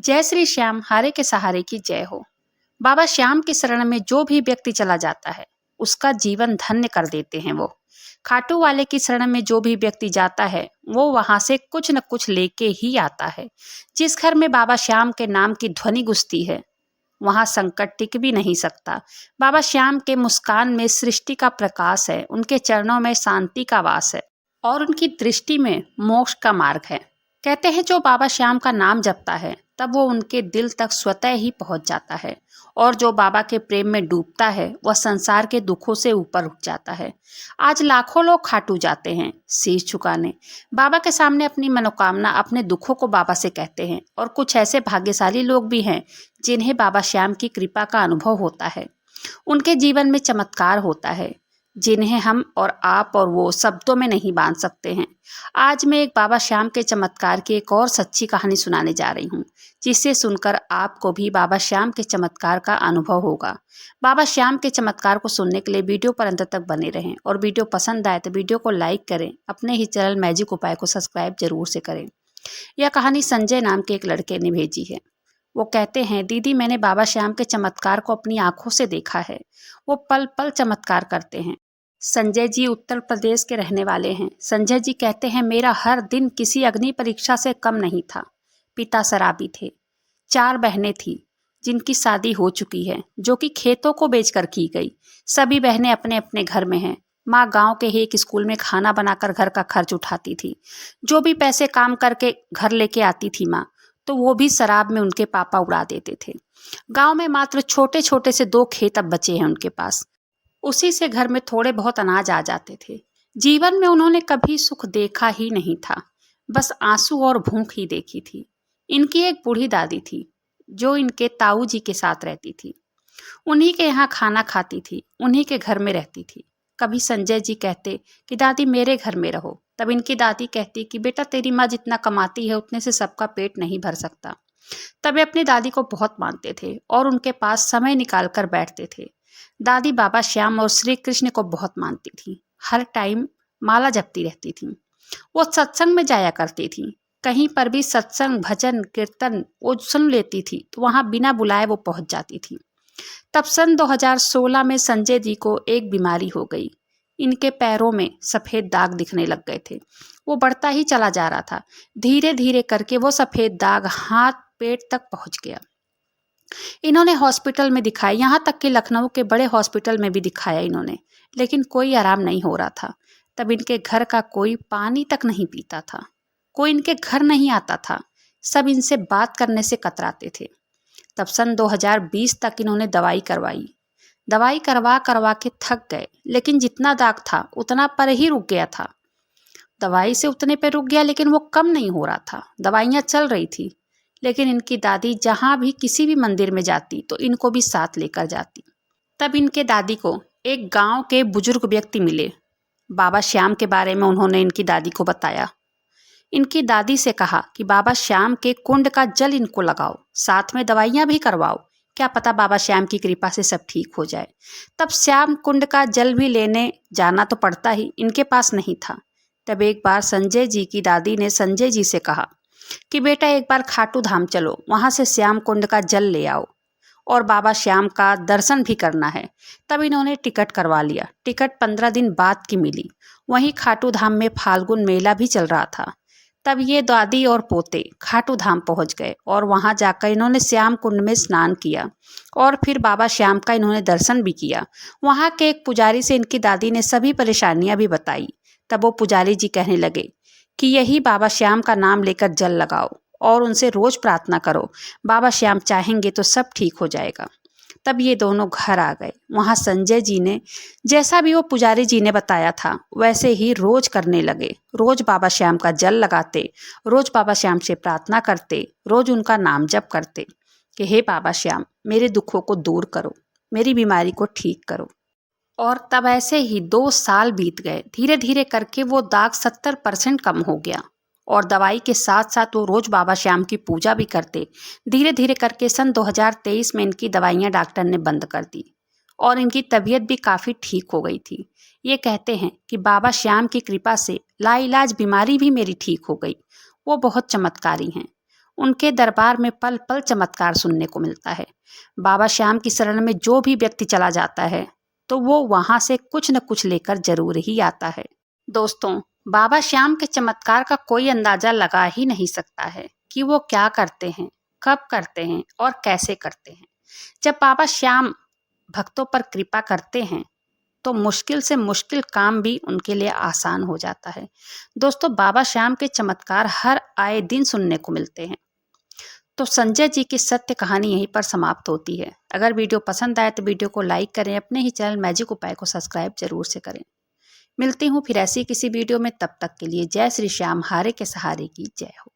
जय श्री श्याम, हारे के सहारे की जय हो। बाबा श्याम की शरण में जो भी व्यक्ति चला जाता है उसका जीवन धन्य कर देते हैं वो। खाटू वाले की शरण में जो भी व्यक्ति जाता है वो वहां से कुछ न कुछ लेके ही आता है। जिस घर में बाबा श्याम के नाम की ध्वनि गूंजती है वहां संकट टिक भी नहीं सकता। बाबा श्याम के मुस्कान में सृष्टि का प्रकाश है, उनके चरणों में शांति का वास है और उनकी दृष्टि में मोक्ष का मार्ग है। कहते हैं जो बाबा श्याम का नाम जपता है तब वो उनके दिल तक स्वतः ही पहुंच जाता है और जो बाबा के प्रेम में डूबता है वह संसार के दुखों से ऊपर उठ जाता है। आज लाखों लोग खाटू जाते हैं शीश झुकाने, बाबा के सामने अपनी मनोकामना, अपने दुखों को बाबा से कहते हैं। और कुछ ऐसे भाग्यशाली लोग भी हैं जिन्हें बाबा श्याम की कृपा का अनुभव होता है, उनके जीवन में चमत्कार होता है जिन्हें हम और आप और वो शब्दों में नहीं बांध सकते हैं। आज मैं एक बाबा श्याम के चमत्कार की एक और सच्ची कहानी सुनाने जा रही हूँ, जिसे सुनकर आपको भी बाबा श्याम के चमत्कार का अनुभव होगा। बाबा श्याम के चमत्कार को सुनने के लिए वीडियो पर अंत तक बने रहें और वीडियो पसंद आए तो वीडियो को लाइक करें। अपने ही चैनल मैजिक उपाय को सब्सक्राइब जरूर से करें। यह कहानी संजय नाम के एक लड़के ने भेजी है। वो कहते हैं, दीदी मैंने बाबा श्याम के चमत्कार को अपनी आंखों से देखा है। वो पल पल चमत्कार करते हैं। संजय जी उत्तर प्रदेश के रहने वाले हैं। संजय जी कहते हैं, मेरा हर दिन किसी अग्नि परीक्षा से कम नहीं था। पिता शराबी थे, 4 बहनें थीं जिनकी शादी हो चुकी है, जो कि खेतों को बेचकर की गई। सभी बहनें अपने अपने घर में हैं। माँ गांव के ही एक स्कूल में खाना बनाकर घर का खर्च उठाती थी। जो भी पैसे काम करके घर लेके आती थी माँ, तो वो भी शराब में उनके पापा उड़ा देते थे। गांव में मात्र छोटे छोटे से 2 खेत अब बचे हैं उनके पास। उसी से घर में थोड़े बहुत अनाज आ जाते थे। जीवन में उन्होंने कभी सुख देखा ही नहीं था, बस आंसू और भूख ही देखी थी। इनकी एक बूढ़ी दादी थी जो इनके ताऊ जी के साथ रहती थी। उन्हीं के यहाँ खाना खाती थी, उन्हीं के घर में रहती थी। कभी संजय जी कहते कि दादी मेरे घर में रहो, तब इनकी दादी कहती कि बेटा तेरी माँ जितना कमाती है उतने से सबका पेट नहीं भर सकता। तब वे अपनी दादी को बहुत मानते थे और उनके पास समय निकाल कर बैठते थे। दादी बाबा श्याम और श्री कृष्ण को बहुत मानती थी, हर टाइम माला जपती रहती थी। वो सत्संग में जाया करती थी। कहीं पर भी सत्संग, भजन, कीर्तन वो सुन लेती थी तो वहां बिना बुलाए वो पहुंच जाती थी। तब सन 2016 में संजय जी को एक बीमारी हो गई। इनके पैरों में सफ़ेद दाग दिखने लग गए थे। वो बढ़ता ही चला जा रहा था। धीरे धीरे करके वो सफ़ेद दाग हाथ पेट तक पहुंच गया। इन्होंने हॉस्पिटल में दिखाया, यहाँ तक कि लखनऊ के बड़े हॉस्पिटल में भी दिखाया इन्होंने, लेकिन कोई आराम नहीं हो रहा था। तब इनके घर का कोई पानी तक नहीं पीता था, कोई इनके घर नहीं आता था। सब इनसे बात करने से कतराते थे। तब सन 2020 तक इन्होंने दवाई करवाई। दवाई करवा करवा के थक गए, लेकिन जितना दाग था उतना पर ही रुक गया था। दवाई से उतने पे रुक गया, लेकिन वो कम नहीं हो रहा था। दवाइयाँ चल रही थी, लेकिन इनकी दादी जहाँ भी किसी भी मंदिर में जाती तो इनको भी साथ लेकर जाती। तब इनके दादी को एक गांव के बुजुर्ग व्यक्ति मिले। बाबा श्याम के बारे में उन्होंने इनकी दादी को बताया। इनकी दादी से कहा कि बाबा श्याम के कुंड का जल इनको लगाओ, साथ में दवाइयाँ भी करवाओ, क्या पता बाबा श्याम की कृपा से सब ठीक हो जाए। तब श्याम कुंड का जल भी लेने जाना तो पड़ता ही, इनके पास नहीं था। तब एक बार संजय जी की दादी ने संजय जी से कहा कि बेटा एक बार खाटू धाम चलो, वहाँ से श्याम कुंड का जल ले आओ और बाबा श्याम का दर्शन भी करना है। तब इन्होंने टिकट करवा लिया। टिकट 15 दिन बाद की मिली। वहीं खाटू धाम में फाल्गुन मेला भी चल रहा था। तब ये दादी और पोते खाटू धाम पहुंच गए और वहां जाकर इन्होंने श्याम कुंड में स्नान किया और फिर बाबा श्याम का इन्होंने दर्शन भी किया। वहां के एक पुजारी से इनकी दादी ने सभी परेशानियां भी बताई। तब वो पुजारी जी कहने लगे कि यही बाबा श्याम का नाम लेकर जल लगाओ और उनसे रोज प्रार्थना करो, बाबा श्याम चाहेंगे तो सब ठीक हो जाएगा। तब ये दोनों घर आ गए। वहाँ संजय जी ने जैसा भी वो पुजारी जी ने बताया था वैसे ही रोज करने लगे। रोज बाबा श्याम का जल लगाते, रोज बाबा श्याम से प्रार्थना करते, रोज उनका नाम जप करते कि हे बाबा श्याम मेरे दुखों को दूर करो, मेरी बीमारी को ठीक करो। और तब ऐसे ही 2 साल बीत गए। धीरे धीरे करके वो दाग 70% कम हो गया और दवाई के साथ साथ वो रोज बाबा श्याम की पूजा भी करते। धीरे धीरे करके सन 2023 में इनकी दवाइयाँ डॉक्टर ने बंद कर दी और इनकी तबीयत भी काफ़ी ठीक हो गई थी। ये कहते हैं कि बाबा श्याम की कृपा से लाइलाज बीमारी भी मेरी ठीक हो गई। वो बहुत चमत्कारी हैं। उनके दरबार में पल पल चमत्कार सुनने को मिलता है। बाबा श्याम की शरण में जो भी व्यक्ति चला जाता है तो वो वहां से कुछ न कुछ लेकर जरूर ही आता है। दोस्तों, बाबा श्याम के चमत्कार का कोई अंदाजा लगा ही नहीं सकता है कि वो क्या करते हैं, कब करते हैं और कैसे करते हैं। जब बाबा श्याम भक्तों पर कृपा करते हैं तो मुश्किल से मुश्किल काम भी उनके लिए आसान हो जाता है। दोस्तों, बाबा श्याम के चमत्कार हर आए दिन सुनने को मिलते हैं। तो संजय जी की सत्य कहानी यहीं पर समाप्त होती है। अगर वीडियो पसंद आए तो वीडियो को लाइक करें, अपने ही चैनल मैजिक उपाय को सब्सक्राइब जरूर से करें। मिलती हूँ फिर ऐसी किसी वीडियो में, तब तक के लिए जय श्री श्याम, हारे के सहारे की जय हो।